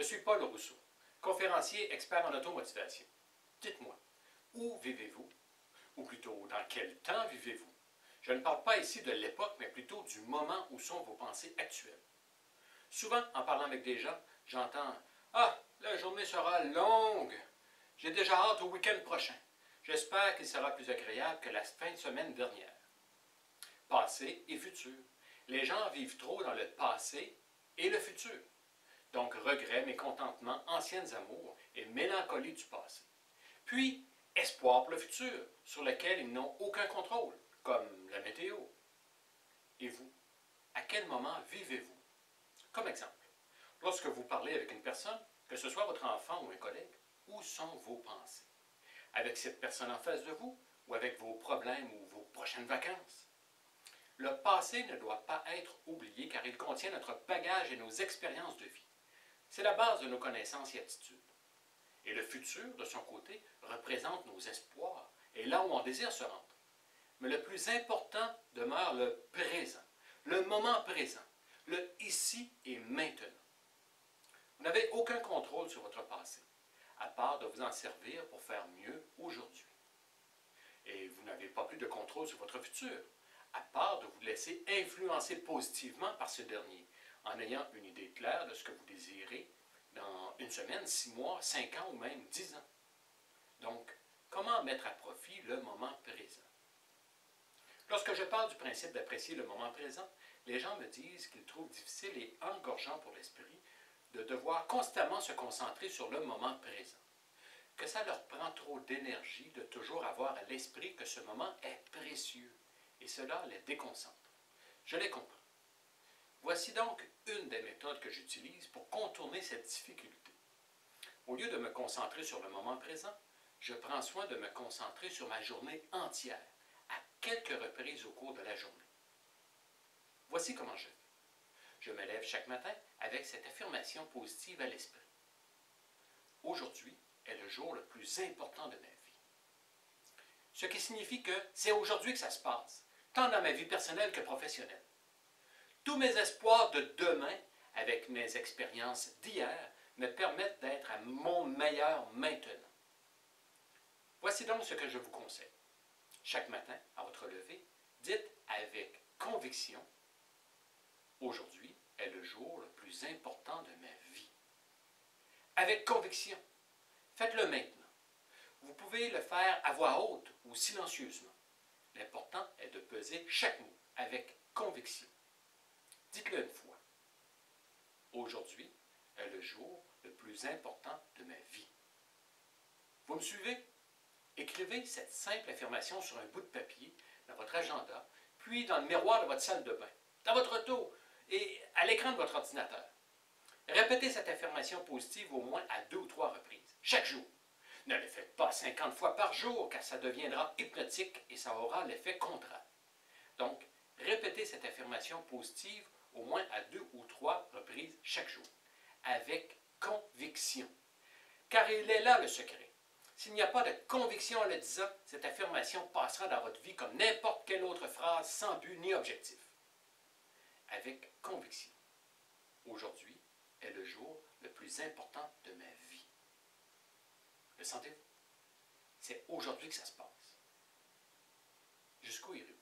suis Paul Rousseau, conférencier expert en automotivation. Dites-moi, où vivez-vous? Ou plutôt, dans quel temps vivez-vous? Je ne parle pas ici de l'époque, mais plutôt du moment où sont vos pensées actuelles. Souvent, en parlant avec des gens, j'entends « Ah, la journée sera longue! J'ai déjà hâte au week-end prochain. J'espère qu'il sera plus agréable que la fin de semaine dernière. » Passé et futur. Les gens vivent trop dans le passé et le futur. Donc regrets, mécontentement, anciennes amours et mélancolie du passé. Puis, espoir pour le futur, sur lequel ils n'ont aucun contrôle, comme la météo. Et vous, à quel moment vivez-vous? Comme exemple, lorsque vous parlez avec une personne, que ce soit votre enfant ou un collègue, où sont vos pensées? Avec cette personne en face de vous ou avec vos problèmes ou vos prochaines vacances? Le passé ne doit pas être oublié car il contient notre bagage et nos expériences de vie. C'est la base de nos connaissances et attitudes. Et le futur, de son côté, représente nos espoirs et là où on désire se rendre. Mais le plus important demeure le présent, le moment présent, le ici et maintenant. Vous n'avez aucun contrôle sur votre passé, à part de vous en servir pour faire mieux aujourd'hui. Et vous n'avez pas plus de contrôle sur votre futur, à part de vous laisser influencer positivement par ce dernier, en ayant une idée claire de ce que vous désirez dans une semaine, 6 mois, 5 ans ou même 10 ans. Donc, comment mettre à profit le moment présent? Lorsque je parle du principe d'apprécier le moment présent, les gens me disent qu'ils trouvent difficile et engorgeant pour l'esprit de devoir constamment se concentrer sur le moment présent, que ça leur prend trop d'énergie de toujours avoir à l'esprit que ce moment est précieux, et cela les déconcentre. Je les comprends. Voici donc une des méthodes que j'utilise pour contourner cette difficulté. Au lieu de me concentrer sur le moment présent, je prends soin de me concentrer sur ma journée entière, à quelques reprises au cours de la journée. Voici comment je fais. Je me lève chaque matin avec cette affirmation positive à l'esprit. Aujourd'hui est le jour le plus important de ma vie. Ce qui signifie que c'est aujourd'hui que ça se passe, tant dans ma vie personnelle que professionnelle. Tous mes espoirs de demain, avec mes expériences d'hier, me permettent d'être à mon meilleur maintenant. Voici donc ce que je vous conseille. Chaque matin, à votre lever, dites avec conviction « Aujourd'hui est le jour le plus important de ma vie. » Avec conviction. Faites-le maintenant. Vous pouvez le faire à voix haute ou silencieusement. L'important est de peser chaque mot avec conviction. Dites-le une fois. Aujourd'hui est le jour le plus important de ma vie. Vous me suivez? Écrivez cette simple affirmation sur un bout de papier dans votre agenda, puis dans le miroir de votre salle de bain, dans votre auto et à l'écran de votre ordinateur. Répétez cette affirmation positive au moins à 2 ou 3 reprises, chaque jour. Ne le faites pas 50 fois par jour, car ça deviendra hypnotique et ça aura l'effet contraire. Donc, répétez cette affirmation positive au moins à 2 ou 3 reprises chaque jour, avec conviction. Car il est là le secret. S'il n'y a pas de conviction en le disant, cette affirmation passera dans votre vie comme n'importe quelle autre phrase sans but ni objectif. Avec conviction. Aujourd'hui est le jour le plus important de ma vie. Le sentez-vous? C'est aujourd'hui que ça se passe. Jusqu'où irez-vous?